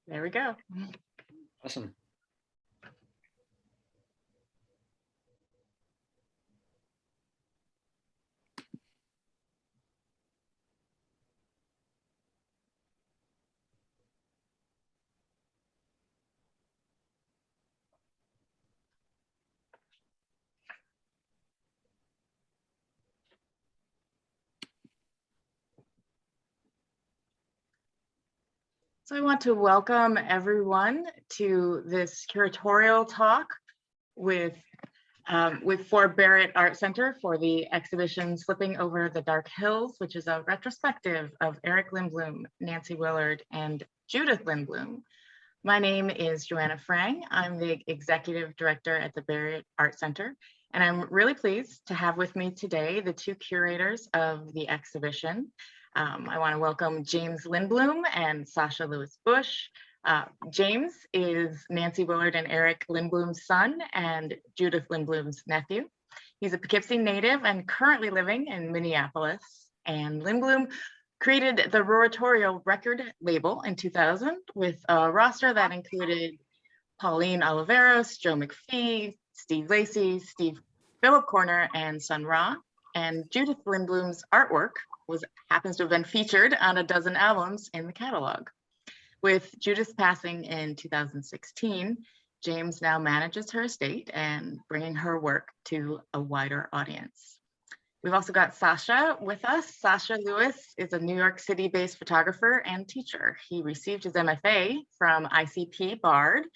There we go. Awesome. So I want to welcome everyone to this curatorial talk with for Barrett Art Center for the exhibition Slipping Over the Dark Hills, which is a retrospective of Eric Lindbloom, Nancy Willard, and Judith Lindbloom. My name is Joanna Frang. I'm the executive director at the Barrett Art Center, and I'm really pleased to have with me today the two curators of the exhibition. I want to welcome James Lindbloom and Sasha Lewis-Bush. James is Nancy Willard and Eric Lindbloom's son and Judith Lindbloom's nephew. He's a Poughkeepsie native and currently living in Minneapolis. And Lindbloom created the Curator record label in 2000 with a roster that included Pauline Oliveros, Joe McPhee, Steve Lacey, Steve Philip Corner, and Sun Ra. And Judith Lindbloom's artwork happens to have been featured on a dozen albums in the catalog. With Judith's passing in 2016, James now manages her estate and bringing her work to a wider audience. We've also got Sasha with us. Sasha Lewis is a New York City-based photographer and teacher. He received his MFA from ICP Bard,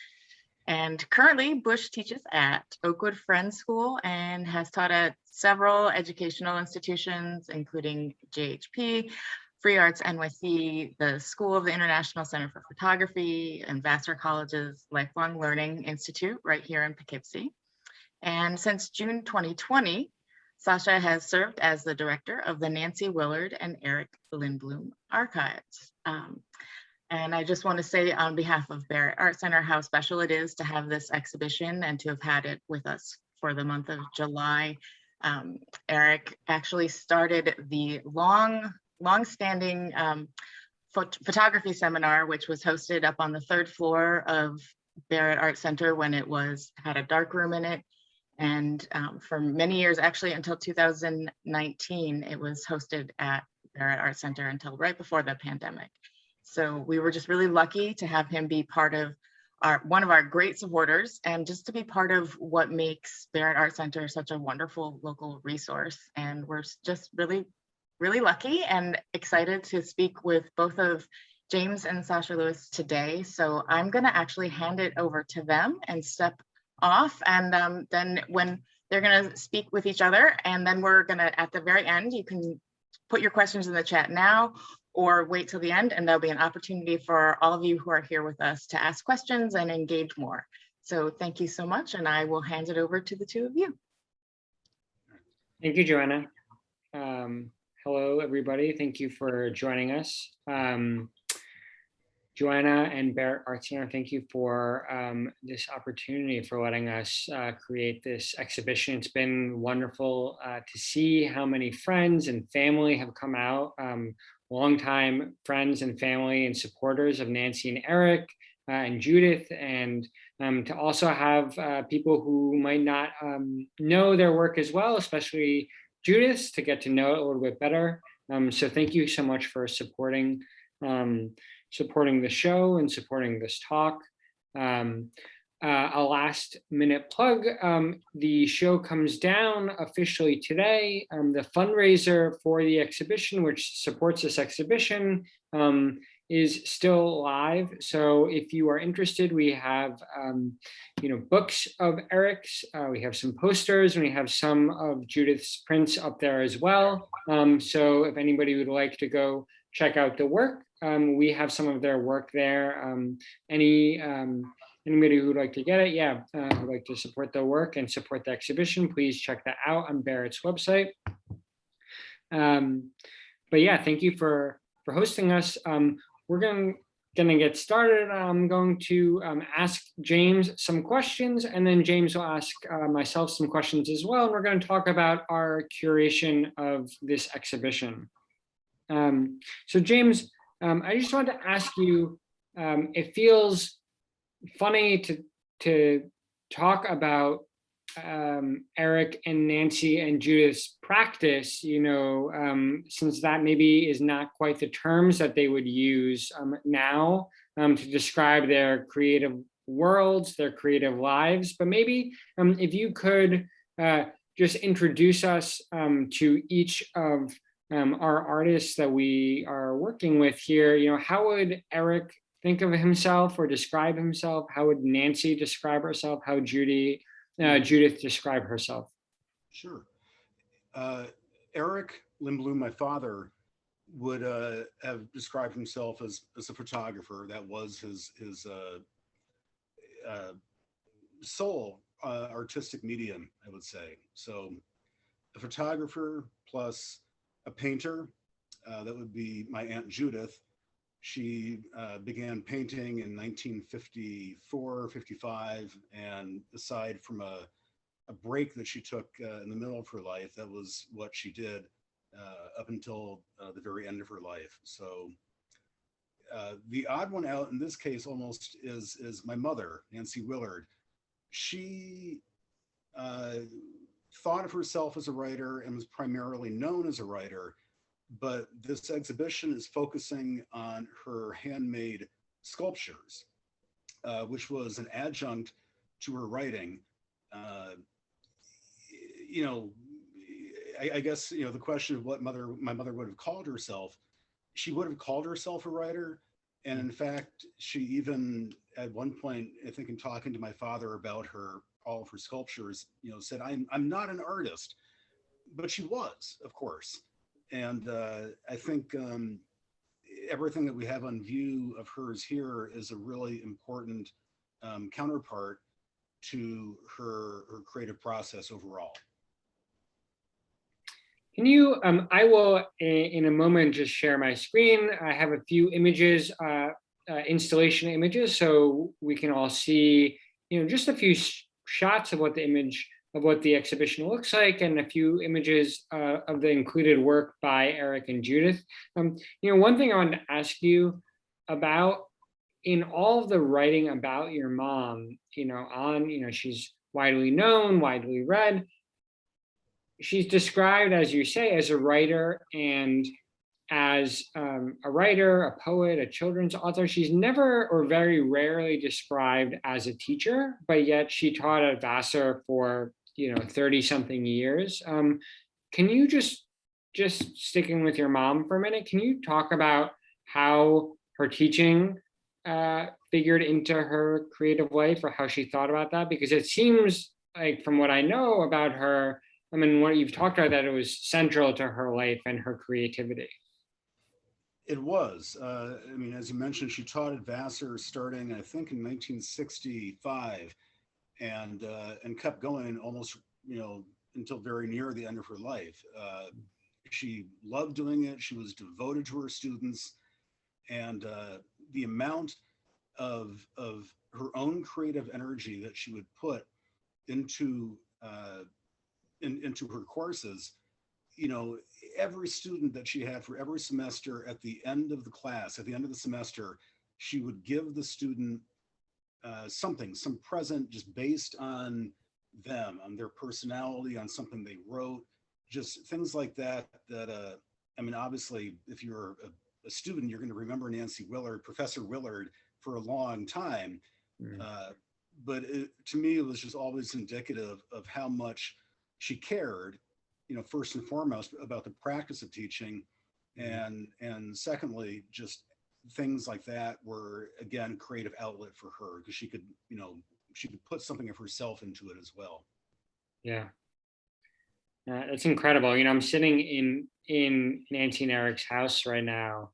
and currently Bush teaches at Oakwood Friends School and has taught at several educational institutions, including JHP, Free Arts NYC, the School of the International Center for Photography, and Vassar College's Lifelong Learning Institute right here in Poughkeepsie. And since June 2020, Sasha has served as the director of the Nancy Willard and Eric Lindbloom archives. And I just want to say on behalf of Barrett Art Center how special it is to have this exhibition and to have had it with us for the month of July. Eric actually started the long-standing photography seminar, which was hosted up on the third floor of Barrett Art Center when it had a dark room in it. And for many years, actually until 2019, it was hosted at Barrett Art Center until right before the pandemic. So we were just really lucky to have him be part of one of our great supporters and just to be part of what makes Barrett Art Center such a wonderful local resource. And we're just really lucky and excited to speak with both of James and Sasha Lewis today. So I'm gonna actually hand it over to them and step off, and then when they're gonna speak with each other, and then we're gonna, at the very end, you can put your questions in the chat now or wait till the end, and there'll be an opportunity for all of you who are here with us to ask questions and engage more. So thank you so much, and I will hand it over to the two of you. Thank you, Joanna. Hello, everybody. Thank you for joining us. Joanna and Barrett Art Center, thank you for this opportunity, for letting us create this exhibition. It's been wonderful to see how many friends and family have come out, longtime friends and family and supporters of Nancy and Eric and Judith, and to also have people who might not know their work as well, especially Judith, to get to know it a little bit better. So thank you so much for supporting the show and supporting this talk. A last minute plug, the show comes down officially today. The fundraiser for the exhibition, which supports this exhibition, is still live. So if you are interested, we have books of Eric's, we have some posters, and we have some of Judith's prints up there as well. So if anybody would like to go check out the work, we have some of their work there. Anybody who would like to get it, would like to support the work and support the exhibition, please check that out on Barrett's website. But yeah, thank you for hosting us. We're gonna get started. I'm going to ask James some questions, and then James will ask myself some questions as well. And we're going to talk about our curation of this exhibition. So James, I just wanted to ask you, it feels funny to talk about Eric and Nancy and Judith's practice, since that maybe is not quite the terms that they would use now to describe their creative worlds, their creative lives. But maybe if you could just introduce us to each of our artists that we are working with here. How would Eric think of himself or describe himself? How would Nancy describe herself? How would Judith describe herself? Sure. Eric Lindbloom, my father, would have described himself as a photographer. That was his sole artistic medium, I would say. So a photographer plus a painter. That would be my Aunt Judith. She began painting in 1954, 55, and aside from a break that she took in the middle of her life, that was what she did up until the very end of her life. So the odd one out in this case almost is my mother, Nancy Willard. She thought of herself as a writer and was primarily known as a writer, but this exhibition is focusing on her handmade sculptures, which was an adjunct to her writing. I guess, the question of what my mother would have called herself, she would have called herself a writer. And in fact, she even at one point, I think in talking to my father about all of her sculptures, said, I'm not an artist, but she was, of course. And I think everything that we have on view of hers here is a really important counterpart to her creative process overall. Can you, I will in a moment just share my screen. I have a few images, installation images, so we can all see, just a few shots of what the exhibition looks like, and a few images of the included work by Eric and Judith. One thing I wanted to ask you about, in all of the writing about your mom, she's widely known, widely read. She's described, as you say, as a writer, and as a writer, a poet, a children's author. She's never, or very rarely, described as a teacher, but yet she taught at Vassar for 30-something years. Can you just sticking with your mom for a minute, can you talk about how her teaching figured into her creative life, or how she thought about that? Because it seems like, from what I know about her, what you've talked about, that it was central to her life and her creativity. It was. As you mentioned, she taught at Vassar starting, I think, in 1965, and kept going almost, until very near the end of her life. She loved doing it. She was devoted to her students, and the amount of her own creative energy that she would put into her courses. Every student that she had for every semester, at the end of the class, at the end of the semester, she would give the student some present, just based on them, on their personality, on something they wrote, just things like that. Obviously, if you're a student, you're going to remember Nancy Willard, Professor Willard, for a long time. But to me, it was just always indicative of how much she cared, first and foremost, about the practice of teaching, and secondly, just things like that were, again, creative outlet for her, because she could put something of herself into it as well. Yeah, it's incredible. I'm sitting in Nancy and Eric's house right now,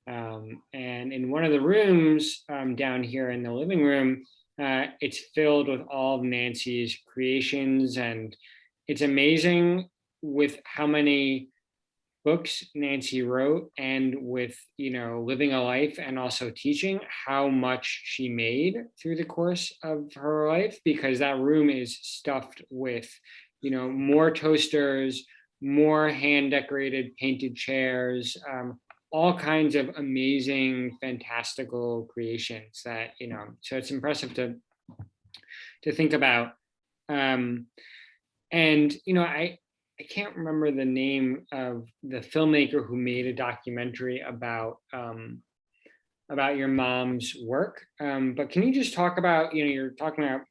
and in one of the rooms down here in the living room, it's filled with all of Nancy's creations, and it's amazing with how many books Nancy wrote, and with, living a life and also teaching, how much she made through the course of her life, because that room is stuffed with, more toasters, more hand decorated painted chairs, all kinds of amazing, fantastical creations that, so it's impressive to think about. And, I can't remember the name of the filmmaker who made a documentary about your mom's work. But can you just talk about, you're talking about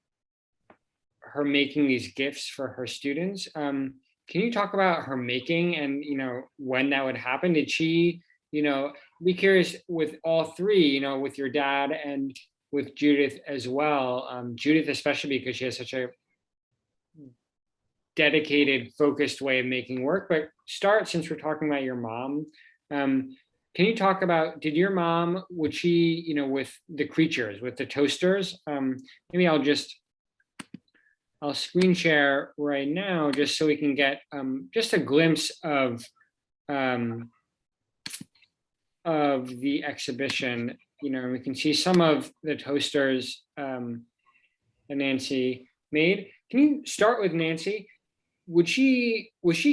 her making these gifts for her students. Can you talk about her making and, when that would happen? Did she, be curious with all three, with your dad and with Judith as well. Judith, especially because she has such a dedicated, focused way of making work. But since we're talking about your mom, can you talk about, did your mom, would she, with the creatures, with the toasters, maybe I'll screen share right now just so we can get just a glimpse of the exhibition. We can see some of the toasters that Nancy made. Can you start with Nancy? Was she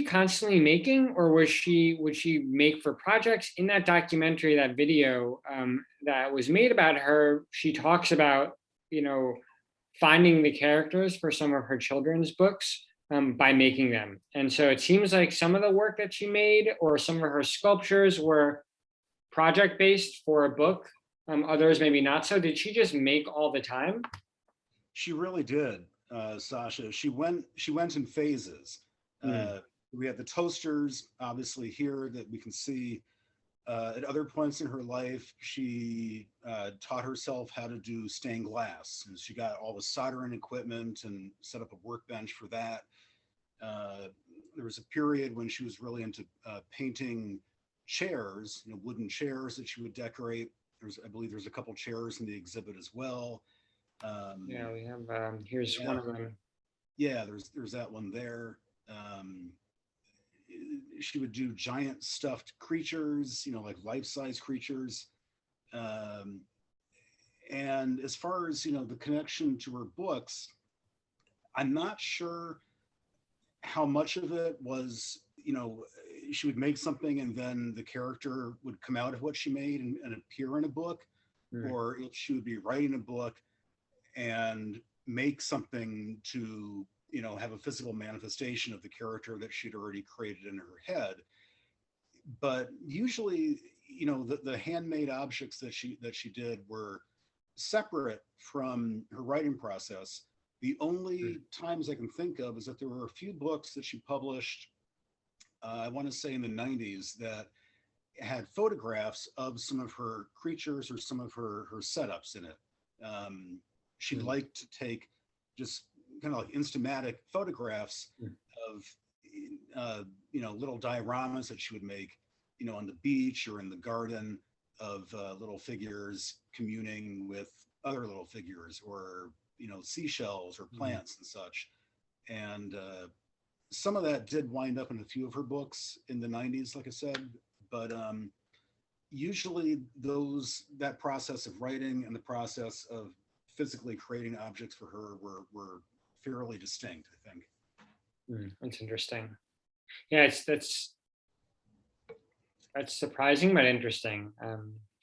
constantly making, or would she make for projects? In that documentary, that video that was made about her, she talks about, finding the characters for some of her children's books by making them. And so it seems like some of the work that she made or some of her sculptures were project-based for a book. Others maybe not so. Did she just make all the time? She really did, Sasha. She went in phases. We had the toasters, obviously, here that we can see. At other points in her life, she taught herself how to do stained glass, and she got all the soldering equipment and set up a workbench for that. There was a period when she was really into painting chairs, wooden chairs that she would decorate. I believe there's a couple chairs in the exhibit as well. Yeah, we have, here's one of them. Yeah, there's that one there. She would do giant stuffed creatures, like life-size creatures. And as far as, the connection to her books, I'm not sure how much of it was, she would make something and then the character would come out of what she made and appear in a book, or if she would be writing a book and make something to, have a physical manifestation of the character that she'd already created in her head. But usually, the handmade objects that she did were separate from her writing process. The only times I can think of is that there were a few books that she published, I want to say in the 90s, that had photographs of some of her creatures or some of her setups in it. She'd like to take just kind of like instamatic photographs of, little dioramas that she would make, on the beach or in the garden of little figures communing with other little figures, or, seashells or plants and such. And some of that did wind up in a few of her books in the 90s, like I said, but usually that process of writing and the process of physically creating objects for her were fairly distinct, I think. That's interesting. Yeah, that's surprising but interesting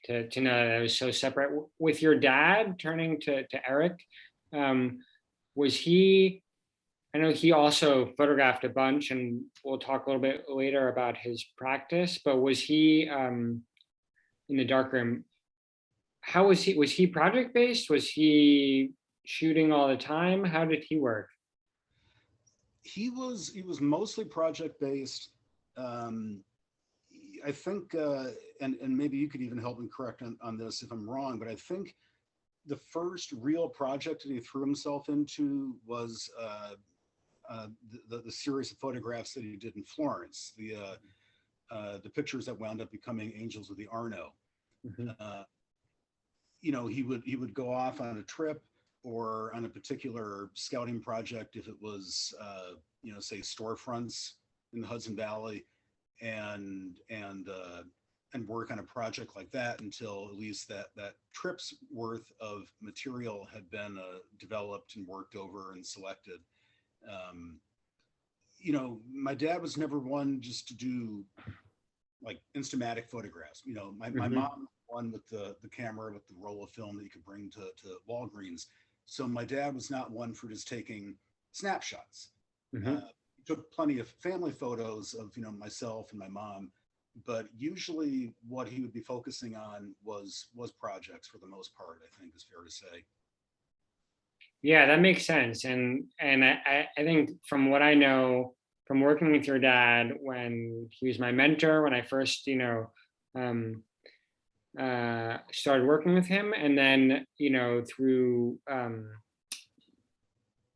to know that it was so separate. With your dad turning to Eric, was he? I know he also photographed a bunch, and we'll talk a little bit later about his practice. But was he in the darkroom? How was he? Was he project based? Was he shooting all the time? How did he work? He was mostly project based. I think, and maybe you could even help me correct on this if I'm wrong, but I think the first real project that he threw himself into was the series of photographs that he did in Florence, the pictures that wound up becoming Angels of the Arno. He would go off on a trip or on a particular scouting project if it was, say storefronts in the Hudson Valley, and work on a project like that until at least that trip's worth of material had been developed and worked over and selected. My dad was never one just to do like Instamatic photographs. You know, my Mhm. mom one with the camera with the roll of film that you could bring to Walgreens. So my dad was not one for just taking snapshots. Mhm. He took plenty of family photos of, you know, myself and my mom, but usually what he would be focusing on was projects for the most part, I think is fair to say. Yeah, that makes sense. And I think from what I know from working with your dad when he was my mentor, when I first, um, started working with him, and then, through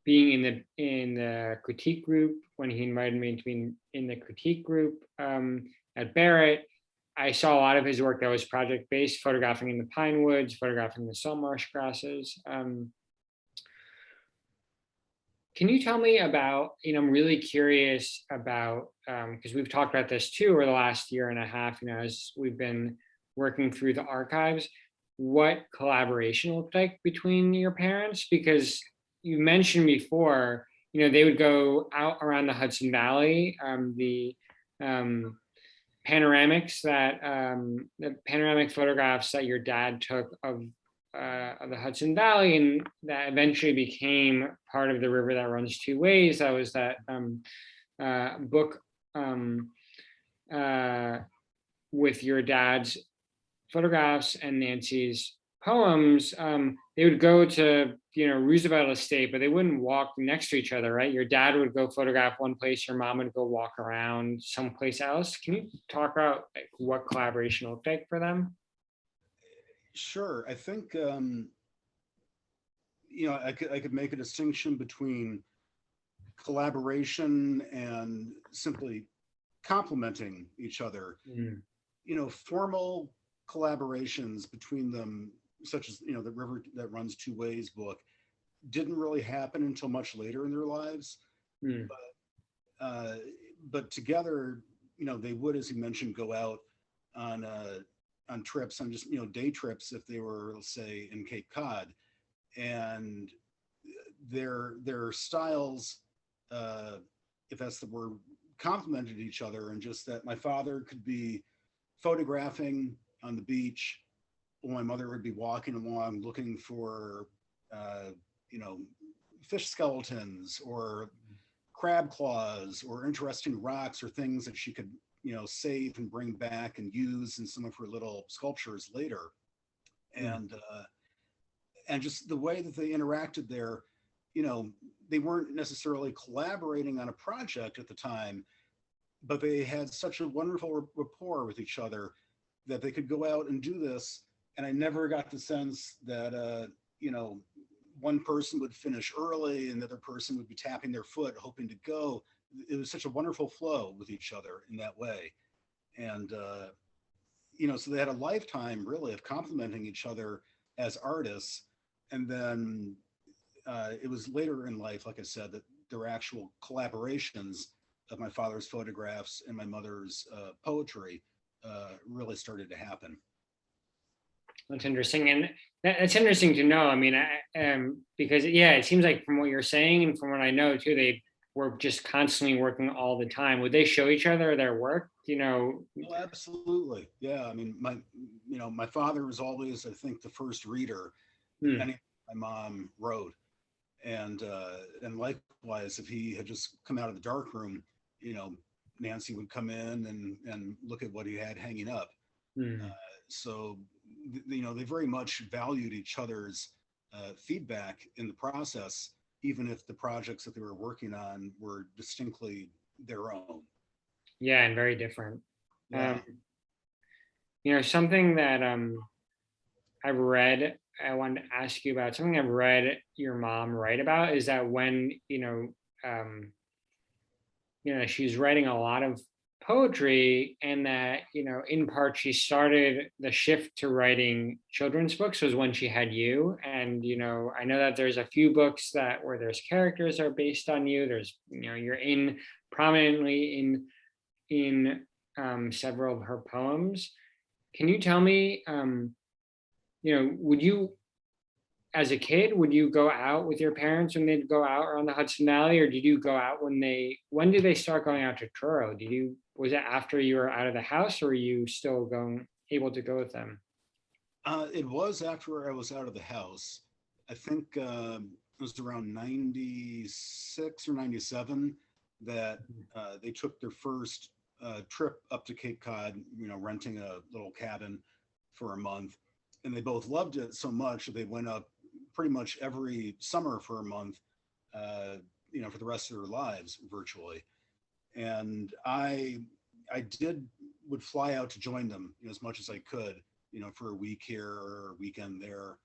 being in the critique group when he invited me to be in the critique group at Barrett, I saw a lot of his work that was project based, photographing in the pine woods, photographing the salt marsh grasses. Can you tell me about, I'm really curious about, because we've talked about this too over the last year and a half, as we've been working through the archives, what collaboration looked like between your parents? Because you mentioned before, they would go out around the Hudson Valley, um, the panoramic photographs that your dad took of the Hudson Valley, and that eventually became part of the river that runs two ways. That was that book uh, with your dad's photographs and Nancy's poems. They would go to Roosevelt Estate, but they wouldn't walk next to each other, right? Your dad would go photograph one place, your mom would go walk around someplace else. Can you talk about like what collaboration looked like for them? Sure. I think I could make a distinction between collaboration and simply complementing each other. Mm, Formal collaborations between them, such as, the River That Runs Two Ways book, didn't really happen until much later in their lives. mm, Uh, but together, they would, as you mentioned, go out on trips, on just, day trips if they were, let's say, in Cape Cod, and their styles, if that's the word, complemented each other, and just that my father could be photographing on the beach while my mother would be walking along looking for uh, you know fish skeletons or crab claws or interesting rocks or things that she could save and bring back and use in some of her little sculptures later. mm. And just the way that they interacted there, you know they weren't necessarily collaborating on a project at the time, but they had such a wonderful rapport with each other that they could go out and do this. And I never got the sense that one person would finish early and the other person would be tapping their foot hoping to go. It was such a wonderful flow with each other in that way. And so they had a lifetime really of complimenting each other as artists. And then it was later in life, like I said, that there were actual collaborations of my father's photographs and my mother's poetry really started to happen. That's interesting, and that's interesting to know. I mean, because yeah, it seems like from what you're saying and from what I know too, they were just constantly working all the time. Would they show each other their work? Oh, absolutely. Yeah. I mean, my father was always, I think, the first reader of Hmm, anything my mom wrote. And likewise, if he had just come out of the dark room, you know, Nancy would come in and look at what he had hanging up. Uh, hmm. so, they very much valued each other's feedback in the process, even if the projects that they were working on were distinctly their own. Yeah, and very different. Yeah. Um, something that I've read, I wanted to ask you about something I've read your mom write about is that when um, she's writing a lot of poetry, and that in part she started the shift to writing children's books was when she had you. And I know that there's a few books that where there's characters that are based on you. There's you're in prominently in several of her poems. Can you tell me would you, as a kid, would you go out with your parents when they'd go out around the Hudson Valley, or did you go out when did they start going out to Truro? Did you was it after you were out of the house, or were you still able to go with them? It was after I was out of the house. I think it was around 96 or 97 that they took their first trip up to Cape Cod, renting a little cabin for a month. And they both loved it so much that they went up pretty much every summer for a month, for the rest of their lives virtually. And I would fly out to join them as much as I could, for a week here or a weekend there,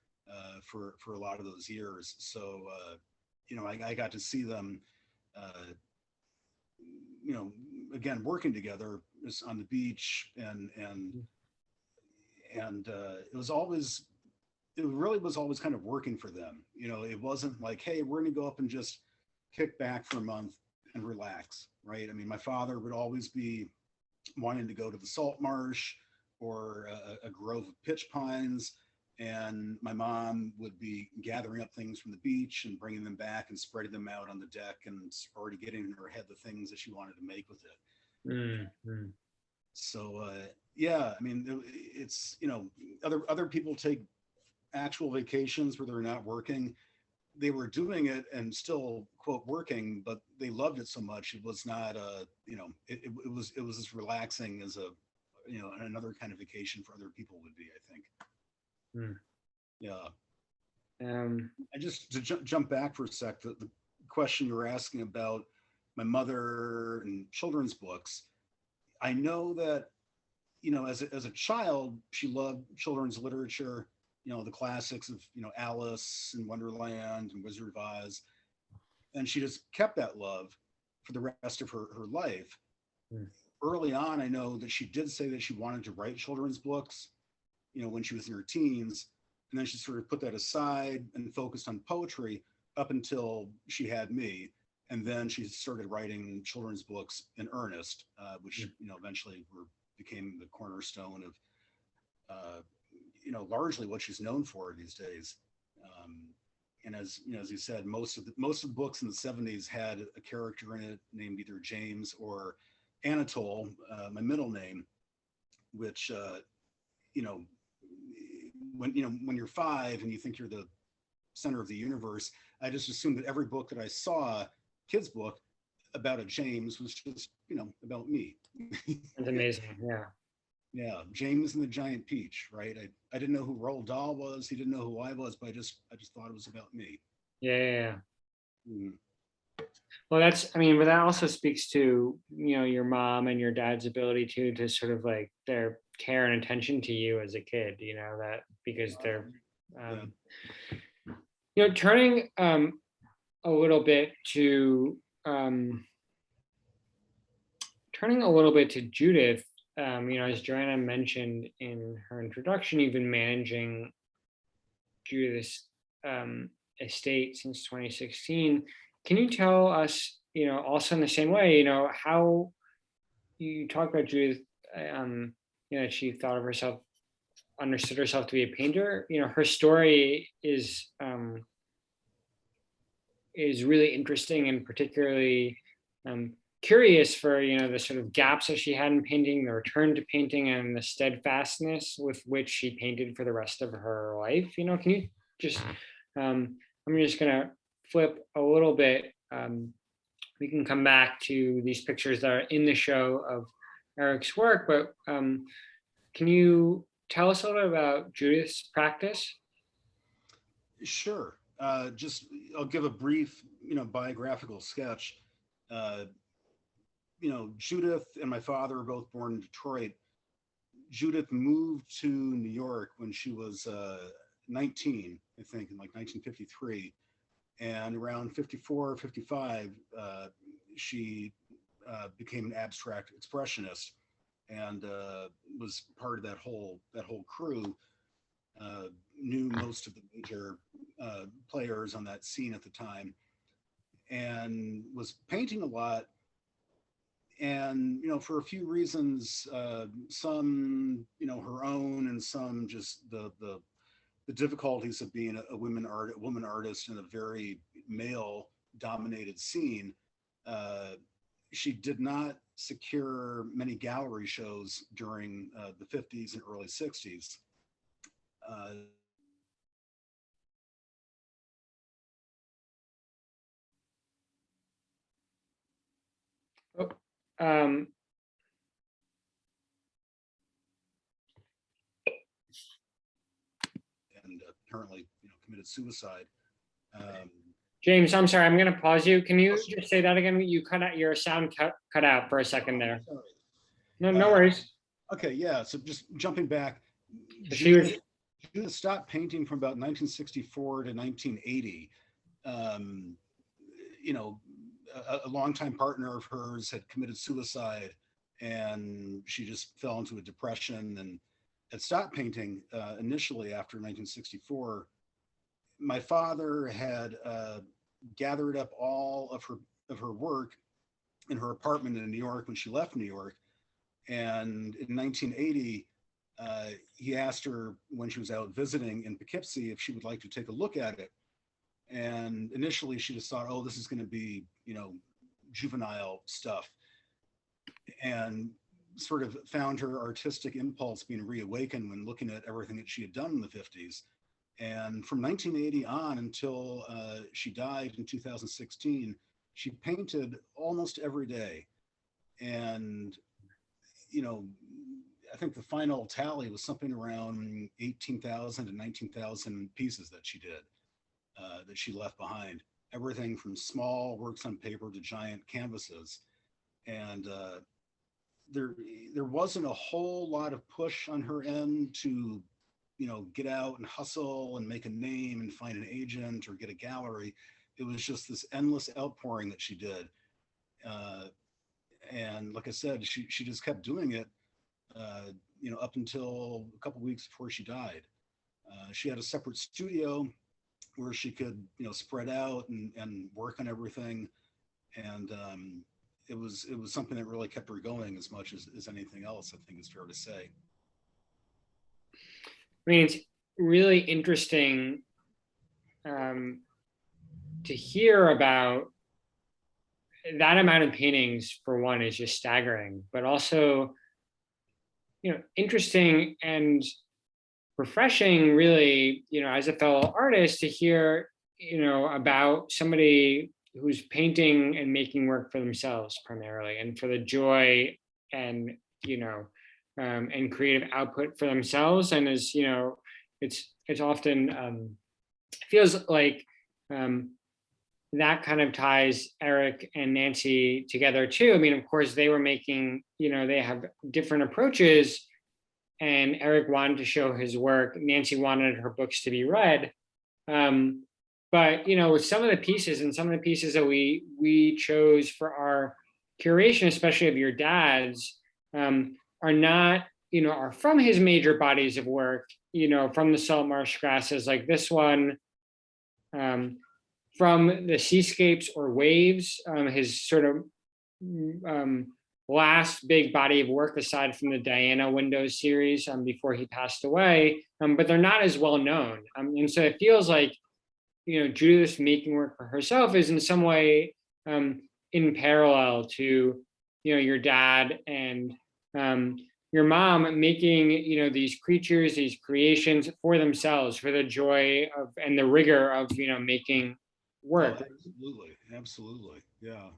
for a lot of those years. So, I got to see them, again, working together on the beach, and it really was always kind of working for them. It wasn't like, hey, we're going to go up and just kick back for a month and relax, right? I mean, my father would always be wanting to go to the salt marsh or a grove of pitch pines, and my mom would be gathering up things from the beach and bringing them back and spreading them out on the deck, and already getting in her head the things that she wanted to make with it. Mm-hmm. So yeah, I mean, it's other people take actual vacations where they're not working. They were doing it and still, quote, working, but they loved it so much. It was not it was as relaxing as another kind of vacation for other people would be, I think. Yeah. I just to jump back for a sec, the question you were asking about my mother and children's books. I know that, as a child, she loved children's literature, the classics of, Alice in Wonderland and Wizard of Oz. And she just kept that love for the rest of her life. Early on, I know that she did say that she wanted to write children's books, when she was in her teens. And then she sort of put that aside and focused on poetry up until she had me. And then she started writing children's books in earnest, which, eventually became the cornerstone of, largely what she's known for these days. And as you said, most of the books in the 70s had a character in it named either James or Anatole, my middle name, which, when you're 5 and you think you're the center of the universe, I just assumed that every book that I saw, kids book about a James, was just, about me. That's amazing. Yeah. Yeah, James and the Giant Peach, right? I didn't know who Roald Dahl was. He didn't know who I was, but I just thought it was about me. Yeah. Well, but that also speaks to, your mom and your dad's ability to sort of like their care and attention to you as a kid, that because they're, turning a little bit to Judith. As Joanna mentioned in her introduction, you've been managing Judith's estate since 2016. Can you tell us, also in the same way, how you talk about Judith, she thought of herself, understood herself to be a painter. Her story is really interesting, and particularly curious for, the sort of gaps that she had in painting, the return to painting, and the steadfastness with which she painted for the rest of her life. Can you just, I'm just gonna flip a little bit. We can come back to these pictures that are in the show of Eric's work, but can you tell us a little bit about Judith's practice? Sure. I'll give a brief, biographical sketch. Judith and my father were both born in Detroit. Judith moved to New York when she was 19, I think, in like 1953. And around 54, 55, she became an abstract expressionist, and was part of that whole crew. Knew most of the major players on that scene at the time, and was painting a lot. And for a few reasons, some her own, and some just the difficulties of being a woman artist in a very male dominated scene, she did not secure many gallery shows during the 50s and early 60s. Um, and apparently, committed suicide. James, I'm sorry, I'm going to pause you. Can you just say that again? You cut out, your sound cut out for a second there. Sorry. No worries. Okay, yeah. So just jumping back, She Judith stopped painting from about 1964 to 1980. A longtime partner of hers had committed suicide, and she just fell into a depression and had stopped painting initially after 1964. My father had gathered up all of her work in her apartment in New York when she left New York. And in 1980, he asked her when she was out visiting in Poughkeepsie if she would like to take a look at it. And initially she just thought, oh, this is going to be, juvenile stuff. And sort of found her artistic impulse being reawakened when looking at everything that she had done in the 50s. And from 1980 on until she died in 2016, she painted almost every day. And, I think the final tally was something around 18,000 to 19,000 pieces that she did, that she left behind. Everything from small works on paper to giant canvases. And there wasn't a whole lot of push on her end to get out and hustle and make a name and find an agent or get a gallery. It was just this endless outpouring that she did. And like I said, she just kept doing it, up until a couple weeks before she died. She had a separate studio where she could, spread out and work on everything. And it was something that really kept her going as much as anything else, I think is fair to say. I mean, it's really interesting to hear about that amount of paintings. For one, is just staggering, but also, interesting and refreshing, really, as a fellow artist, to hear, about somebody who's painting and making work for themselves primarily, and for the joy and, and creative output for themselves. And as it's often feels like that kind of ties Eric and Nancy together too. I mean, of course, they were making, they have different approaches, and Eric wanted to show his work. Nancy wanted her books to be read. But, with some of the pieces that we chose for our curation, especially of your dad's, are not, are from his major bodies of work, from the salt marsh grasses, like this one, from the seascapes or waves, his sort of last big body of work aside from the Diana Windows series before he passed away, but they're not as well known. And so it feels like, Judith making work for herself is in some way in parallel to, your dad and your mom making, these creatures, these creations for themselves, for the joy of and the rigor of, making work. Oh, absolutely, yeah.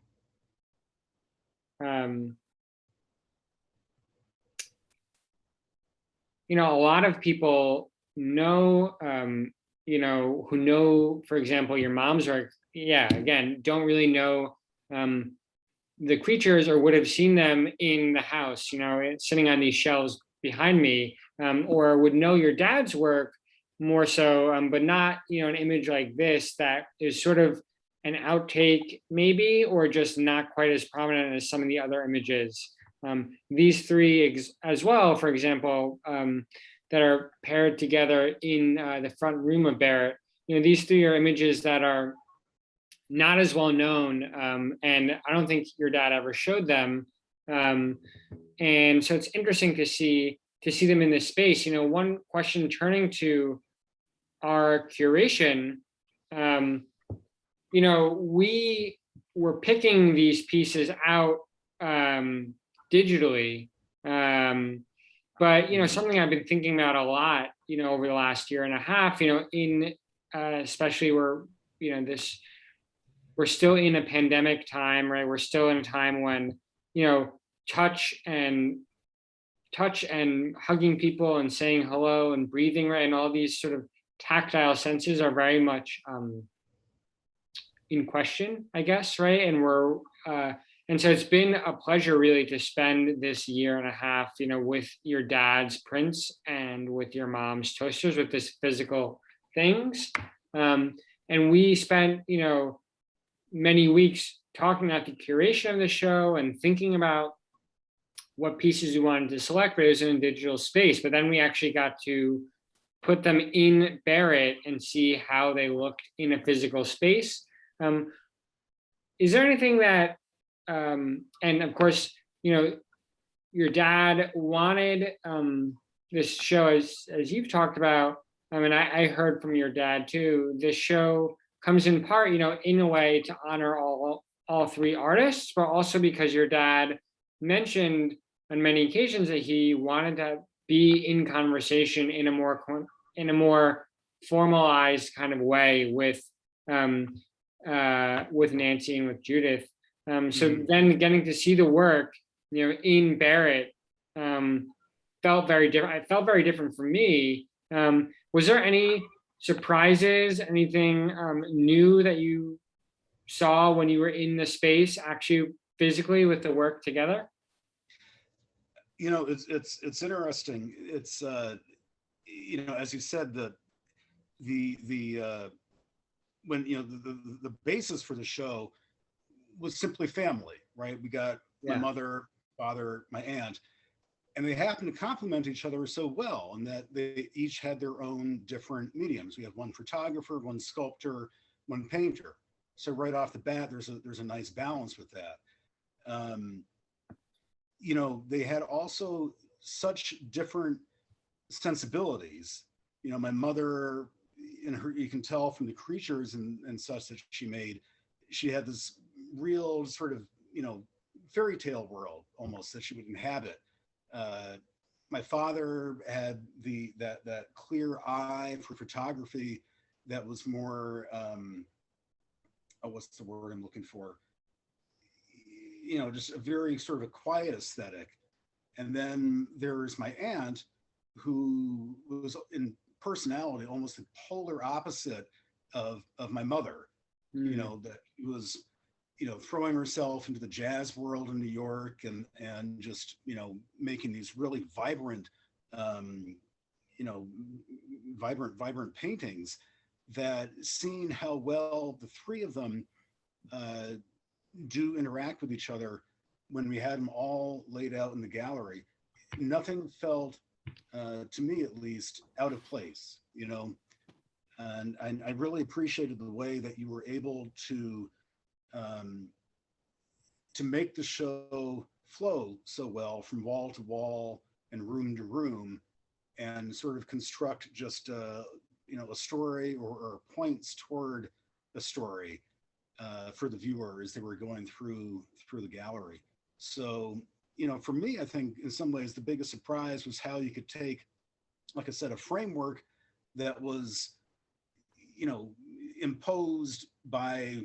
A lot of people know, who know, for example, your mom's work, again, don't really know the creatures or would have seen them in the house, sitting on these shelves behind me, or would know your dad's work more so, but not, an image like this that is sort of an outtake maybe, or just not quite as prominent as some of the other images. These three as well, for example, that are paired together in the front room of Barrett. These three are images that are not as well known, and I don't think your dad ever showed them. And so it's interesting to see them in this space. One question turning to our curation, we we're picking these pieces out digitally. But, something I've been thinking about a lot, over the last year and a half, in especially where, we're still in a pandemic time, right? We're still in a time when, touch and hugging people and saying hello and breathing, right? And all these sort of tactile senses are very much in question, I guess, right? And so it's been a pleasure really to spend this year and a half, with your dad's prints and with your mom's toasters, with this physical things. And we spent, many weeks talking about the curation of the show and thinking about what pieces we wanted to select, but it was in a digital space. But then we actually got to put them in Barrett and see how they looked in a physical space. Is there anything that, and of course, your dad wanted this show, as you've talked about, and I heard from your dad too, this show comes in part, in a way to honor all three artists, but also because your dad mentioned on many occasions that he wanted to be in conversation in a more formalized kind of way with Nancy and with Judith. So then getting to see the work, in Barrett felt very different. It felt very different for me. Was there any surprises, anything new that you saw when you were in the space, actually physically with the work together? It's interesting. It's as you said, when the basis for the show was simply family, right? We got my mother, father, my aunt, and they happened to complement each other so well, and that they each had their own different mediums. We have one photographer, one sculptor, one painter. So right off the bat, there's a nice balance with that. They had also such different sensibilities. My mother, you can tell from the creatures and such that she made, she had this real sort of, fairy tale world almost that she would inhabit. My father had that clear eye for photography that was more, what's the word I'm looking for? Just a very sort of a quiet aesthetic. And then there's my aunt, who was in personality almost the polar opposite of my mother. That was throwing herself into the jazz world in New York and just making these really vibrant vibrant paintings, that seeing how well the three of them do interact with each other when we had them all laid out in the gallery, nothing felt to me at least out of place, and I really appreciated the way that you were able to make the show flow so well from wall to wall and room to room, and sort of construct just a story or points toward a story for the viewer as they were going through the gallery. So, for me, I think in some ways the biggest surprise was how you could take, like I said, a framework that was, imposed by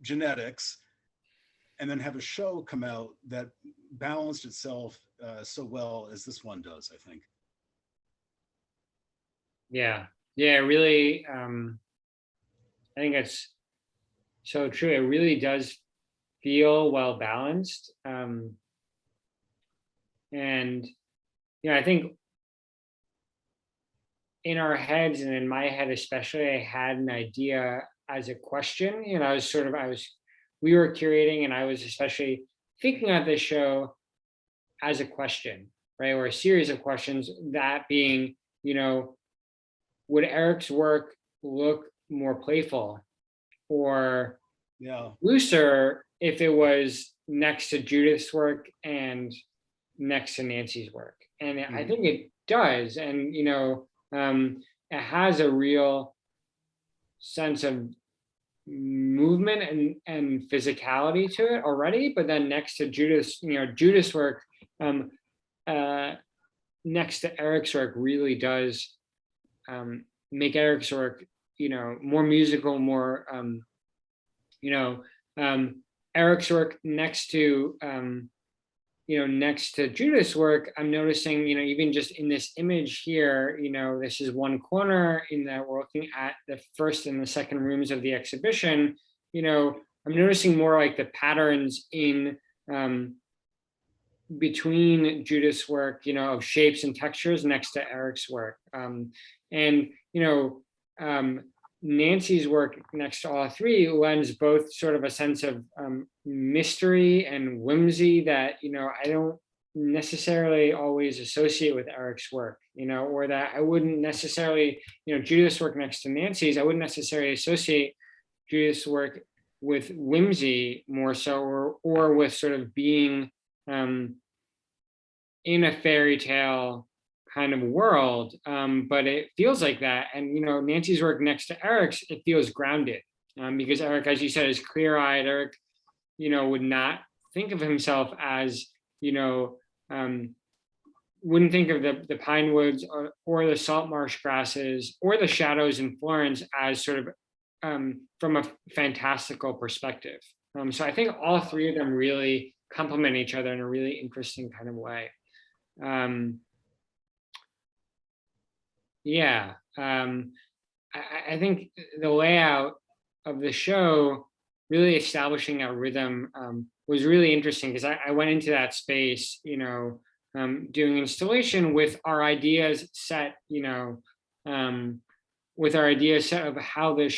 genetics, and then have a show come out that balanced itself so well as this one does, I think. Yeah, really. I think it's so true. It really does feel well balanced. And I think in our heads, and in my head especially, I had an idea as a question. We were curating, and I was especially thinking of this show as a question, right? Or a series of questions, that being, would Eric's work look more playful or looser if it was next to Judith's work and next to Nancy's work? And I think it does. And, it has a real sense of movement and physicality to it already. But then next to Judith's, Judith's work, next to Eric's work really does make Eric's work, more musical, more, Eric's work next to, next to Judith's work, I'm noticing, even just in this image here, this is one corner in that we're looking at the first and the second rooms of the exhibition, I'm noticing more like the patterns in between Judith's work, of shapes and textures next to Eric's work. And, Nancy's work next to all three lends both sort of a sense of mystery and whimsy that, I don't necessarily always associate with Eric's work, or that I wouldn't necessarily, Judith's work next to Nancy's, I wouldn't necessarily associate Judith's work with whimsy more so, or with sort of being in a fairy tale kind of world, but it feels like that. And Nancy's work next to Eric's, it feels grounded, because Eric, as you said, is clear-eyed. Eric, would not think of himself as, wouldn't think of the pine woods or the salt marsh grasses or the shadows in Florence as sort of from a fantastical perspective. So I think all three of them really complement each other in a really interesting kind of way. I think the layout of the show, really establishing a rhythm, was really interesting, because I went into that space, doing installation with our ideas set, with our ideas set of how we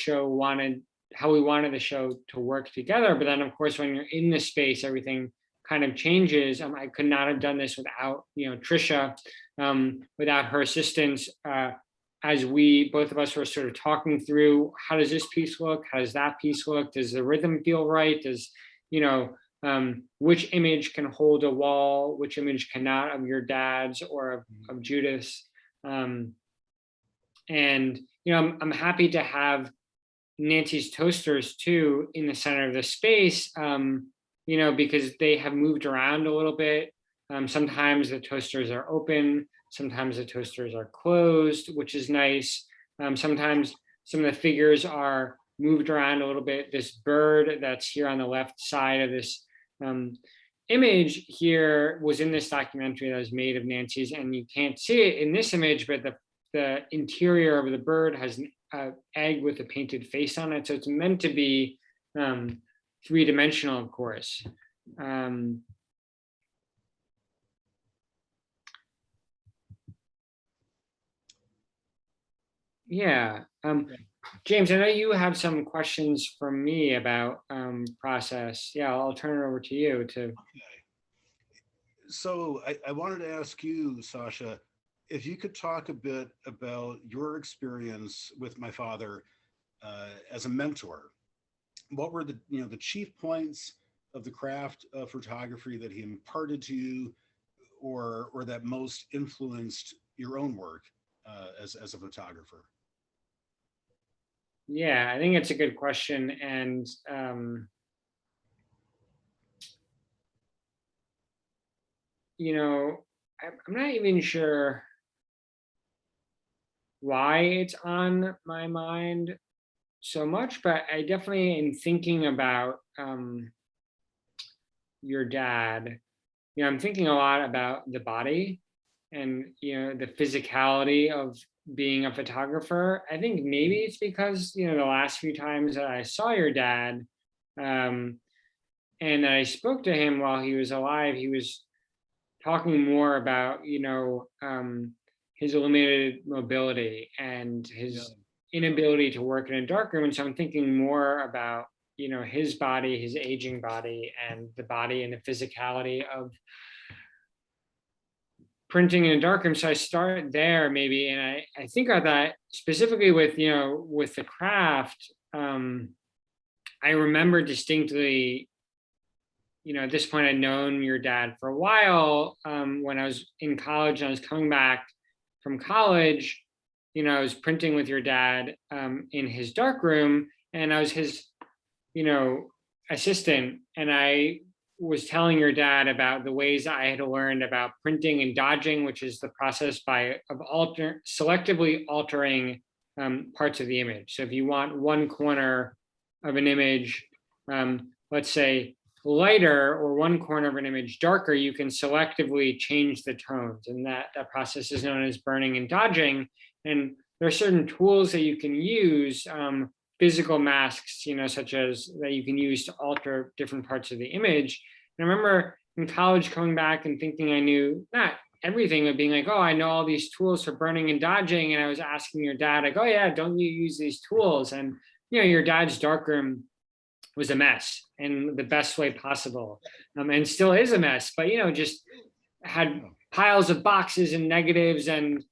wanted the show to work together. But then, of course, when you're in the space, everything kind of changes. I could not have done this without, Trisha, without her assistance, as both of us were sort of talking through, how does this piece look? How does that piece look? Does the rhythm feel right? Does, which image can hold a wall? Which image cannot, of your dad's or of Judith's? And, I'm happy to have Nancy's toasters too in the center of the space, because they have moved around a little bit. Sometimes the toasters are open, sometimes the toasters are closed, which is nice. Sometimes some of the figures are moved around a little bit. This bird that's here on the left side of this image here was in this documentary that was made of Nancy's, and you can't see it in this image, but the interior of the bird has an egg with a painted face on it. So it's meant to be three-dimensional, of course. James, I know you have some questions for me about process. Yeah, I'll turn it over to you to. Okay. So I wanted to ask you, Sasha, if you could talk a bit about your experience with my father as a mentor. What were the chief points of the craft of photography that he imparted to you, or that most influenced your own work as a photographer? Yeah, I think it's a good question, and I'm not even sure why it's on my mind so much, but I definitely, in thinking about your dad, I'm thinking a lot about the body and the physicality of being a photographer. I think maybe it's because the last few times that I saw your dad, and that I spoke to him while he was alive, he was talking more about his limited mobility and his inability to work in a darkroom. And so I'm thinking more about his body, his aging body, and the body and the physicality of printing in a darkroom. So I start there maybe, and I think of that specifically with with the craft. I remember distinctly, at this point I'd known your dad for a while. When I was in college and I was coming back from college, I was printing with your dad in his darkroom, and I was his assistant, and I was telling your dad about the ways I had learned about printing and dodging, which is the process of selectively altering parts of the image. So if you want one corner of an image, let's say lighter, or one corner of an image darker, you can selectively change the tones, and that process is known as burning and dodging. And there are certain tools that you can use, physical masks, such as that you can use to alter different parts of the image. And I remember in college coming back and thinking I knew not everything, but being like, oh, I know all these tools for burning and dodging. And I was asking your dad, like, oh yeah, don't you use these tools? And your dad's darkroom was a mess in the best way possible, and still is a mess, but just had piles of boxes and negatives and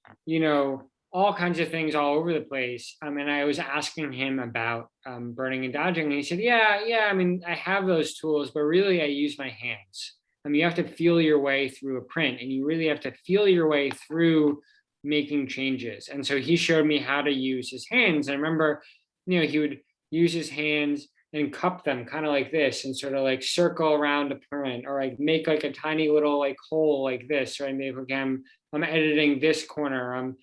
all kinds of things all over the place. And I was asking him about burning and dodging, and he said, yeah, I mean, I have those tools, but really I use my hands. I mean, you have to feel your way through a print, and you really have to feel your way through making changes. And so he showed me how to use his hands. I remember, he would use his hands and cup them kind of like this, and sort of like circle around a print, or like make like a tiny little like hole like this, right? Maybe I'm editing this corner, I'm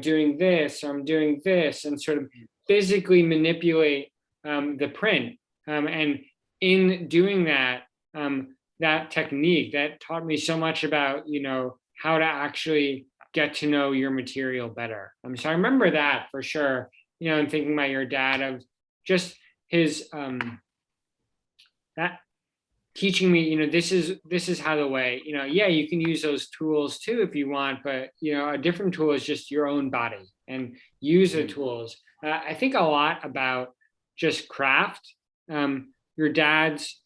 doing this, or I'm doing this, and sort of physically manipulate the print. And in doing that, that technique that taught me so much about how to actually get to know your material better. So I remember that for sure. And thinking about your dad, of just his that teaching me, this is how the way, yeah, you can use those tools too if you want, but a different tool is just your own body, and use the tools. I think a lot about just craft. Your dad's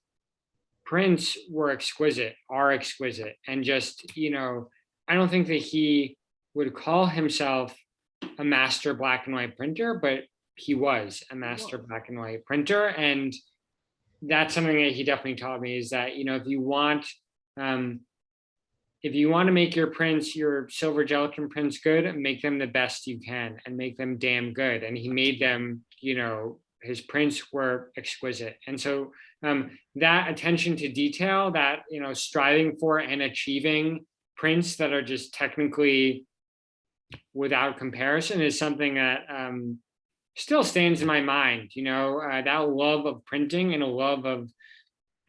prints are exquisite, and just I don't think that he would call himself a master black and white printer, but he was a master black and white printer. And that's something that he definitely taught me, is that if you want to make your prints, your silver gelatin prints good, make them the best you can, and make them damn good. And he made them, his prints were exquisite. And so that attention to detail, that striving for and achieving prints that are just technically without comparison, is something that still stands in my mind. That love of printing, and a love of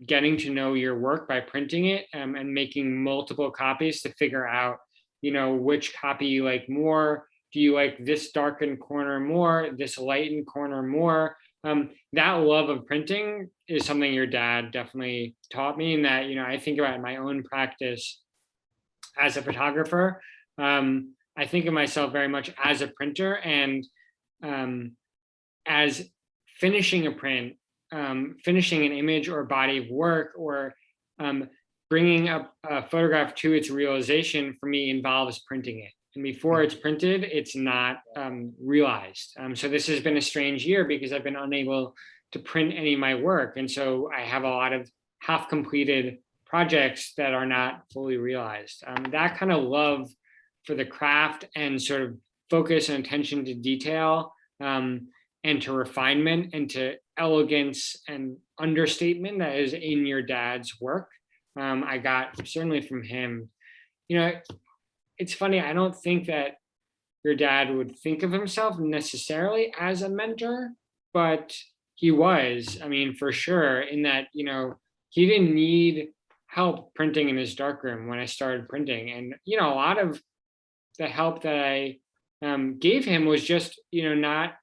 getting to know your work by printing it, and making multiple copies to figure out which copy you like more. Do you like this darkened corner more, this lightened corner more? That love of printing is something your dad definitely taught me, and that I think about in my own practice as a photographer. I think of myself very much as a printer, and as finishing a print, finishing an image or body of work, or bringing up a photograph to its realization, for me involves printing it. And before it's printed, it's not realized. So this has been a strange year, because I've been unable to print any of my work. And so I have a lot of half completed projects that are not fully realized. That kind of love for the craft, and sort of focus and attention to detail, and to refinement, and to elegance and understatement that is in your dad's work, I got certainly from him. It's funny, I don't think that your dad would think of himself necessarily as a mentor, but he was, for sure, in that, he didn't need help printing in his darkroom when I started printing. And, a lot of the help that I gave him was just, not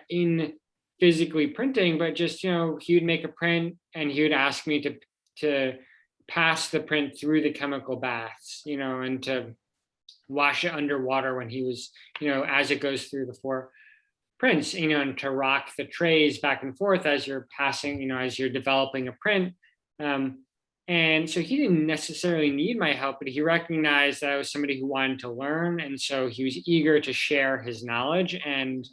in physically printing, but just, he would make a print, and he would ask me to pass the print through the chemical baths, and to wash it underwater when he was, as it goes through the 4 prints, and to rock the trays back and forth as you're passing, as you're developing a print. And so he didn't necessarily need my help, but he recognized that I was somebody who wanted to learn. And so he was eager to share his knowledge. And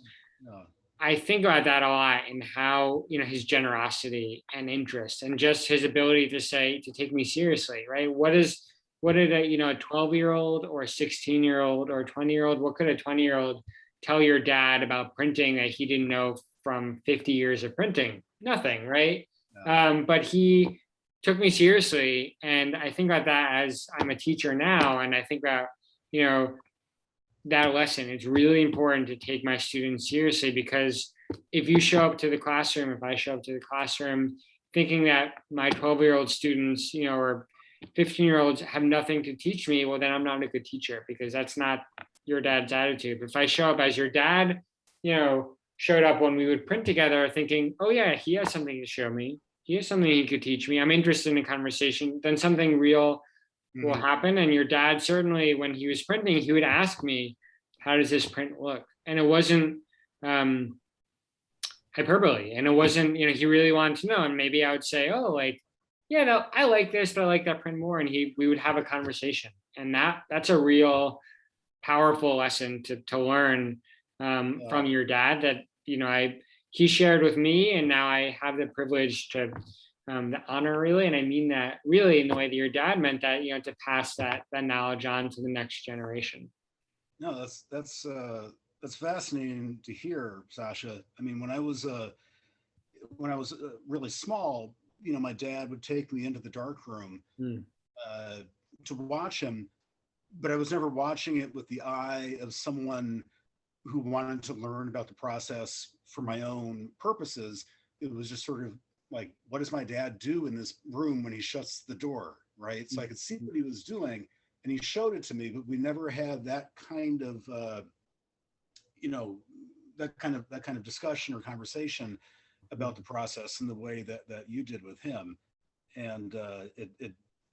I think about that a lot, in how, his generosity and interest, and just his ability to take me seriously, right? What did a 12-year-old or a 16-year-old or a 20-year-old, what could a 20-year-old tell your dad about printing that he didn't know from 50 years of printing? nothing, right? Yeah. But he took me seriously. And I think about that as I'm a teacher now. And I think about, you know, that lesson. It's really important to take my students seriously, because if you show up to the classroom, if I show up to the classroom thinking that my 12-year-old students, you know, or 15-year-olds have nothing to teach me, well, then I'm not a good teacher, because that's not your dad's attitude. If I show up as your dad, you know, showed up when we would print together thinking, oh yeah, he has something to show me. He has something he could teach me. I'm interested in a conversation. Then something real will happen. And your dad, certainly when he was printing, he would ask me, how does this print look? And it wasn't hyperbole. And it wasn't, you know, he really wanted to know. And maybe I would say, oh, like, yeah, no, I like this, but I like that print more. And we would have a conversation. And that's a real powerful lesson to learn from your dad, that, you know, he shared with me, and now I have the privilege to the honor, really, and I mean that really in the way that your dad meant that, you know, to pass that knowledge on to the next generation. No, that's fascinating to hear, Sasha. I mean, when I was really small, you know, my dad would take me into the dark room uh, to watch him, but I was never watching it with the eye of someone who wanted to learn about the process for my own purposes. It was just sort of like, what does my dad do in this room when he shuts the door, right? So I could see what he was doing, and he showed it to me, but we never had that kind of you know, that kind of discussion or conversation about the process in the way that you did with him. And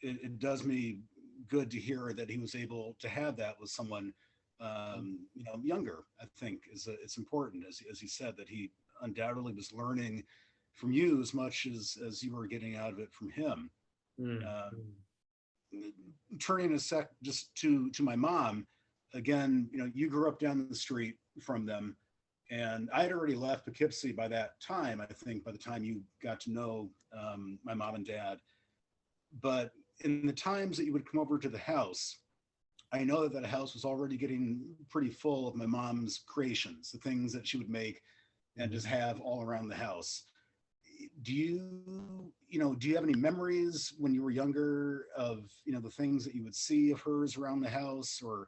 it does me good to hear that he was able to have that with someone you know, younger. I think it's important, as he said, that he undoubtedly was learning from you as much as you were getting out of it from him. Turning a sec just to my mom again, you know, you grew up down the street from them, and I had already left Poughkeepsie by that time. I think by the time you got to know my mom and dad, but in the times that you would come over to the house, I know that that house was already getting pretty full of my mom's creations, the things that she would make and just have all around the house. Do do you have any memories when you were younger of, you know, the things that you would see of hers around the house, or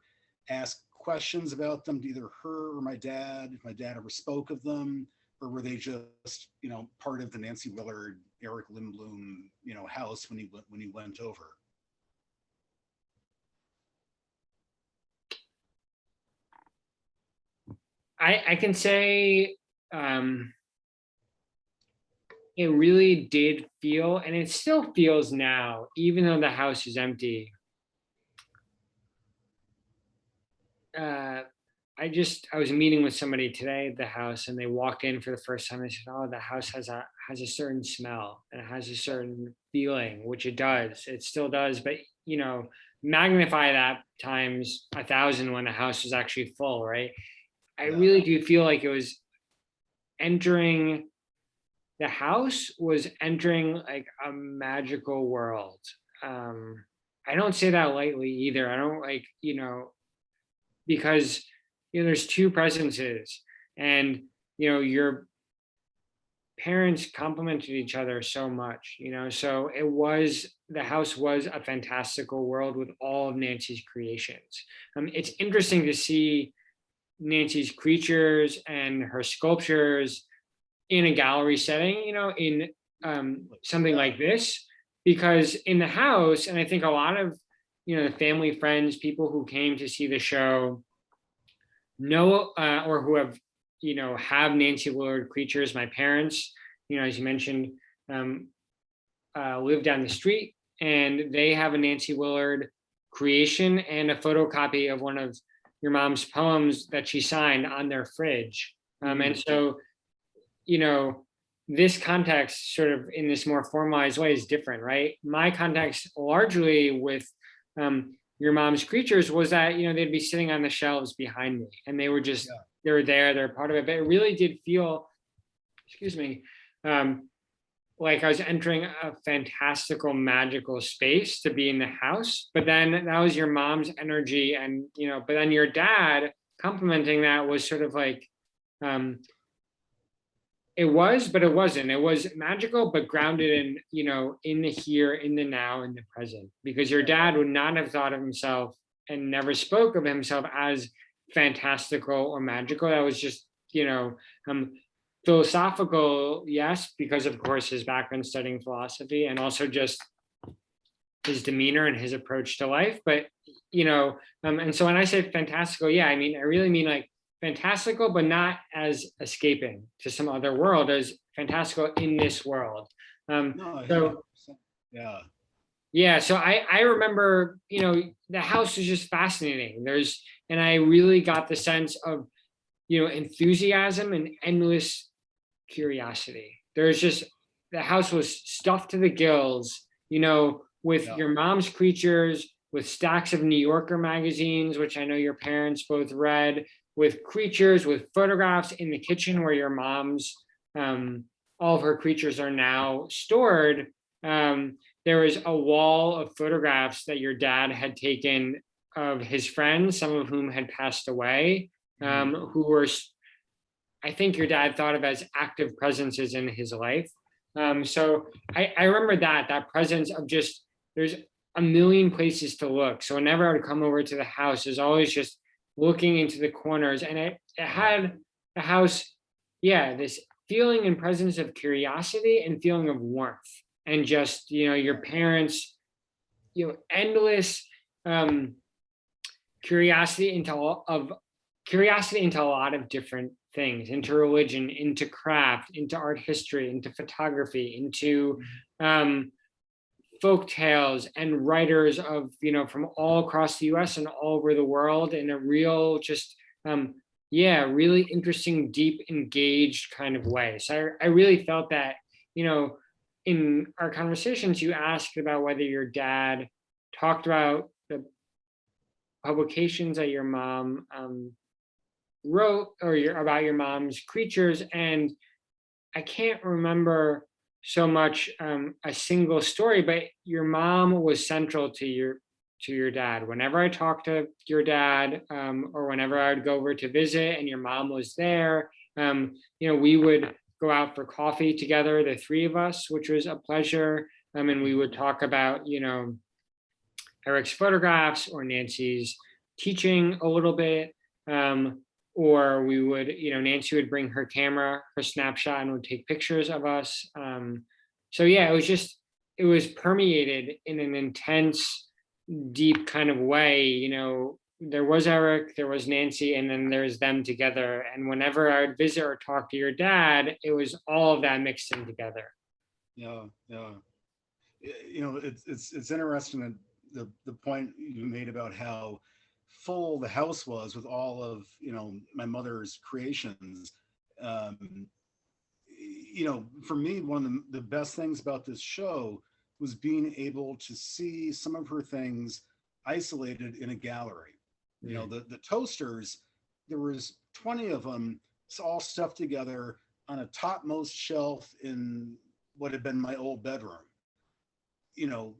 ask questions about them to either her or my dad, if my dad ever spoke of them, or were they just, you know, part of the Nancy Willard, Eric Lindbloom, you know, house when he went over? I can say it really did feel, and it still feels now, even though the house is empty. I was meeting with somebody today at the house, and they walked in for the first time. They said, "Oh, the house has a certain smell, and it has a certain feeling," which it does. It still does, but, you know, magnify that times 1,000 when the house is actually full, right? I really do feel like it was entering the house was entering like a magical world. I don't say that lightly either. I don't, like, you know, because, you know, there's two presences, and, you know, your parents complemented each other so much, you know, so the house was a fantastical world with all of Nancy's creations. It's interesting to see Nancy's creatures and her sculptures in a gallery setting, you know, in something like this, because in the house, and I think a lot of, you know, the family, friends, people who came to see the show know, or who have, you know, have Nancy Willard creatures. My parents, you know, as you mentioned, live down the street, and they have a Nancy Willard creation and a photocopy of one of your mom's poems that she signed on their fridge. And so, you know, this context sort of in this more formalized way is different, right? My context largely with your mom's creatures was that, you know, they'd be sitting on the shelves behind me, and they were just, they were there, they're part of it. But it really did feel, excuse me, like I was entering a fantastical, magical space to be in the house. But then that was your mom's energy, and, you know, but then your dad complementing that was sort of like, it was, but it wasn't. It was magical, but grounded in, in the here, in the now, in the present. Because your dad would not have thought of himself and never spoke of himself as fantastical or magical. That was just, philosophical, yes, because of course his background studying philosophy, and also just his demeanor and his approach to life. But, and so when I say fantastical, yeah, I really mean like fantastical, but not as escaping to some other world, as fantastical in this world. No, So 100%. Yeah. yeah, so I remember, the house was just fascinating. And I really got the sense of, enthusiasm and endless curiosity. The house was stuffed to the gills, with Yeah. your mom's creatures, with stacks of New Yorker magazines, which I know your parents both read, with creatures, with photographs in the kitchen where your mom's, all of her creatures are now stored. There was a wall of photographs that your dad had taken of his friends, some of whom had passed away, who were, I think your dad thought of as active presences in his life. So I remember that presence of just, there's a million places to look. So whenever I would come over to the house, there's always just looking into the corners, and it had the house, this feeling and presence of curiosity and feeling of warmth, and just, your parents, endless curiosity into a lot of different things, into religion, into craft, into art history, into photography, into folk tales and writers of, from all across the US and all over the world, in a real, just really interesting, deep, engaged kind of way. So I really felt that, in our conversations, you asked about whether your dad talked about the publications that your mom wrote, or about your mom's creatures, and I can't remember so much a single story, but your mom was central to your dad. Whenever I talked to your dad, or whenever I would go over to visit and your mom was there, we would go out for coffee together, the three of us, which was a pleasure. And we would talk about, Eric's photographs or Nancy's teaching a little bit. Or we would, Nancy would bring her camera, her snapshot, and would take pictures of us. So yeah, it was permeated in an intense, deep kind of way. There was Eric, there was Nancy, and then there's them together. And whenever I would visit or talk to your dad, it was all of that mixed in together. Yeah. It's interesting that the point you made about how full the house was with all of my mother's creations. For me, one of the best things about this show was being able to see some of her things isolated in a gallery. The toasters, there was 20 of them, all stuffed together on a topmost shelf in what had been my old bedroom.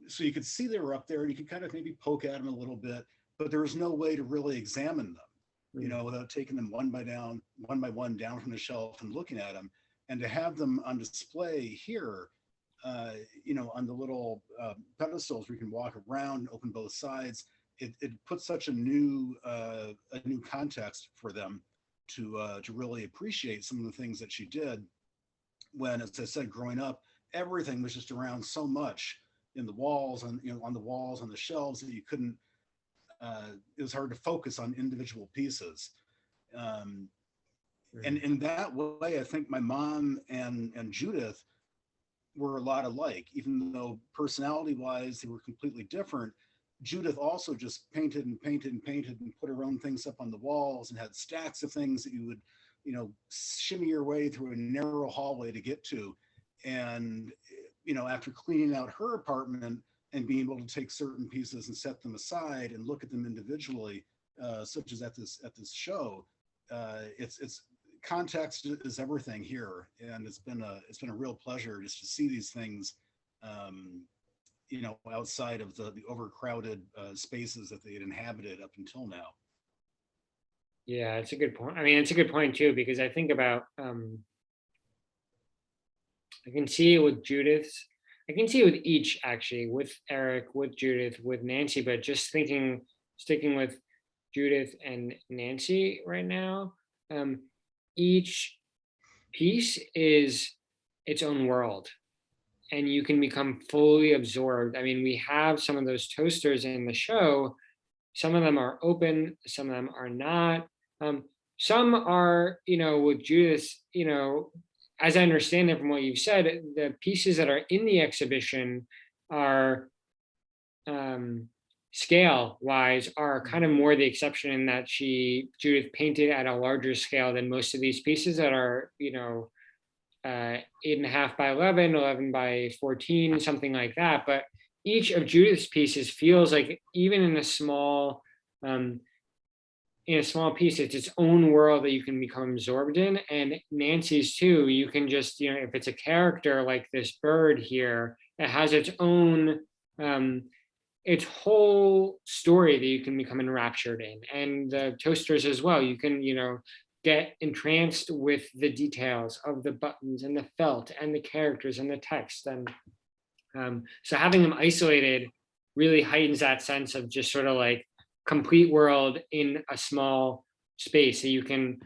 So you could see they were up there, and you could kind of maybe poke at them a little bit, but there was no way to really examine them, without taking them one by one down from the shelf and looking at them. And to have them on display here, on the little pedestals where you can walk around, open both sides, it puts such a new context for them to really appreciate some of the things that she did. When, as I said, growing up, everything was just around so much in the walls and on the walls, on the shelves, that you couldn't. It was hard to focus on individual pieces. And in that way, I think my mom and Judith were a lot alike, even though personality-wise they were completely different. Judith also just painted and put her own things up on the walls, and had stacks of things that you would, shimmy your way through a narrow hallway to get to. And, after cleaning out her apartment and being able to take certain pieces and set them aside and look at them individually, such as at this show, it's context is everything here, and it's been a real pleasure just to see these things, outside of the overcrowded spaces that they had inhabited up until now. Yeah, it's a good point. It's a good point too, because I think about I can see it with Judith's. I can see it with each actually, with Eric, with Judith, with Nancy, but just sticking with Judith and Nancy right now. Each piece is its own world, and you can become fully absorbed. I mean, we have some of those toasters in the show. Some of them are open, some of them are not. Some are, with Judith, as I understand it from what you've said, the pieces that are in the exhibition are scale wise are kind of more the exception in that Judith painted at a larger scale than most of these pieces that are, 8.5 by 11, 11 by 14, something like that. But each of Judith's pieces feels like, even in a small piece, it's its own world that you can become absorbed in. And Nancy's too, you can just, if it's a character like this bird here, it has its own, its whole story that you can become enraptured in. And the toasters as well, you can, get entranced with the details of the buttons and the felt and the characters and the text. And so having them isolated really heightens that sense of just sort of like complete world in a small space that you can,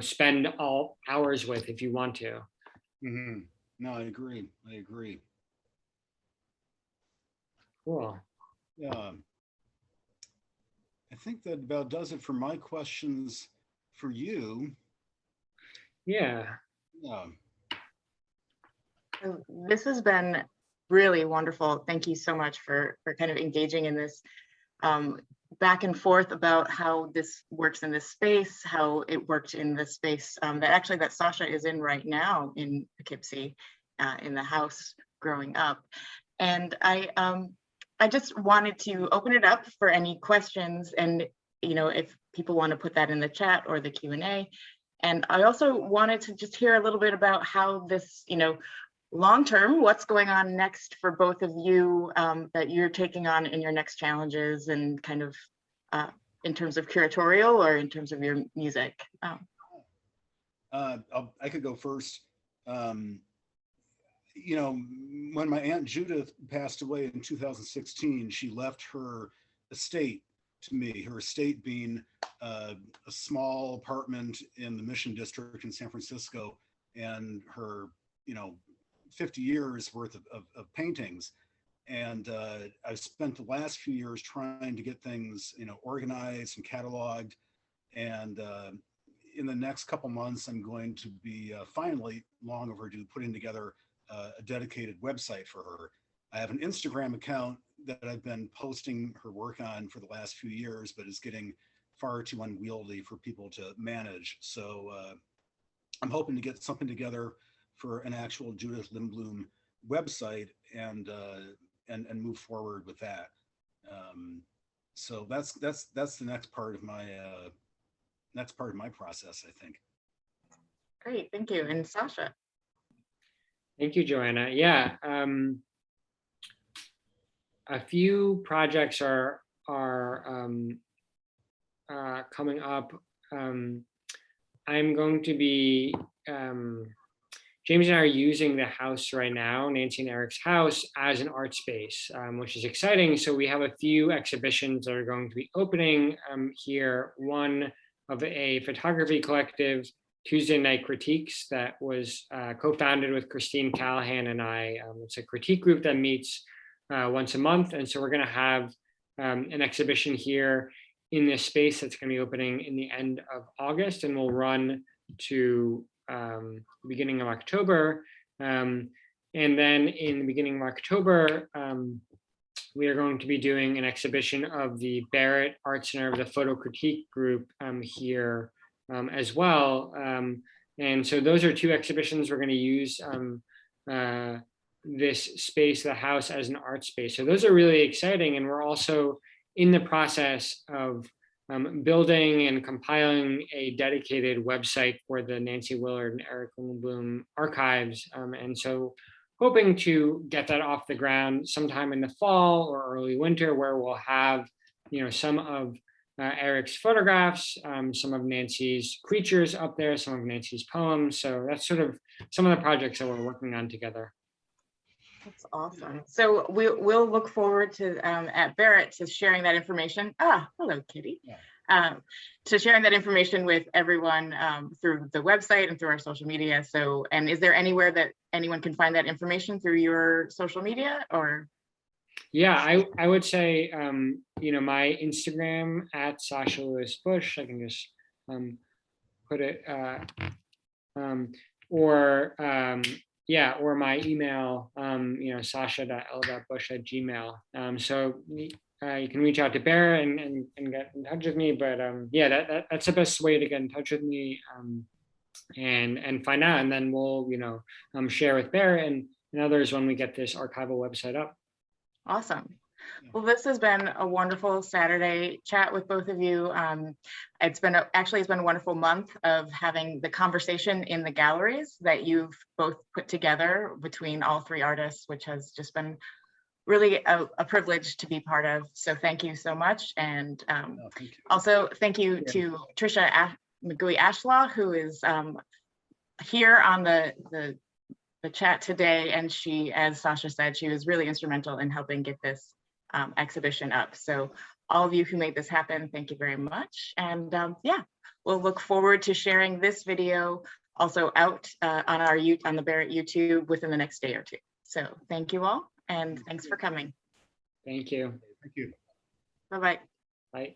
spend all hours with if you want to. Mm-hmm. No, I agree. Cool. Yeah. I think that about does it for my questions for you. Yeah. Yeah. So this has been really wonderful. Thank you so much for kind of engaging in this back and forth about how this works in this space, how it worked in this space that Sasha is in right now in Poughkeepsie, in the house growing up. And I just wanted to open it up for any questions, and if people want to put that in the chat or the Q&A. And I also wanted to just hear a little bit about how this, long term, what's going on next for both of you that you're taking on in your next challenges, and kind of in terms of curatorial or in terms of your music. I could go first. When my Aunt Judith passed away in 2016, she left her estate to me, her estate being a small apartment in the Mission District in San Francisco, and her, 50 years worth of paintings. And I've spent the last few years trying to get things, organized and cataloged. And in the next couple months, I'm going to be finally, long overdue, putting together a dedicated website for her. I have an Instagram account that I've been posting her work on for the last few years, but is getting far too unwieldy for people to manage. So I'm hoping to get something together for an actual Judith Lindbloom website and move forward with that. So that's the next part of my process, I think. Great, thank you. And Sasha. Thank you, Joanna. Yeah, a few projects are coming up. I'm going to be, James and I are using the house right now, Nancy and Eric's house, as an art space, which is exciting. So we have a few exhibitions that are going to be opening here. One of a photography collective, Tuesday Night Critiques, that was co-founded with Christine Callahan and I. It's a critique group that meets once a month. And so we're going to have an exhibition here in this space that's going to be opening in the end of August, and will run to the beginning of October. And then in the beginning of October, we are going to be doing an exhibition of the Barrett Art Center of the Photo Critique Group here as well. And so those are two exhibitions. We're going to use this space, the house, as an art space. So those are really exciting. And we're also in the process of building and compiling a dedicated website for the Nancy Willard and Eric Lindbloom archives. And so hoping to get that off the ground sometime in the fall or early winter, where we'll have, some of Eric's photographs, some of Nancy's creatures up there, some of Nancy's poems. So that's sort of some of the projects that we're working on together. That's awesome. So we'll look forward to at Barrett to sharing that information. Ah, hello, Kitty. To sharing that information with everyone through the website and through our social media. So, and is there anywhere that anyone can find that information through your social media or? Yeah, I would say, you know, my Instagram at Sasha Lewis Bush, I can just put it, yeah, or my email, you know, sasha.l.bush@gmail. So you can reach out to Barrett and get in touch with me. But yeah, that's the best way to get in touch with me and find out. And then we'll, you know, share with Barrett and others when we get this archival website up. Awesome. Well, this has been a wonderful Saturday chat with both of you. It's been actually a wonderful month of having the conversation in the galleries that you've both put together between all three artists, which has just been really a privilege to be part of. So thank you so much. And Thank you. also thank you to Trisha McGooey-Ashlaw, who is here on the chat today. And she, as Sasha said, she was really instrumental in helping get this exhibition up. So all of you who made this happen, thank you very much. And yeah, we'll look forward to sharing this video also out on the Barrett YouTube within the next day or two. So thank you all, and thanks for coming. Thank you. Thank you. Bye-bye. Bye.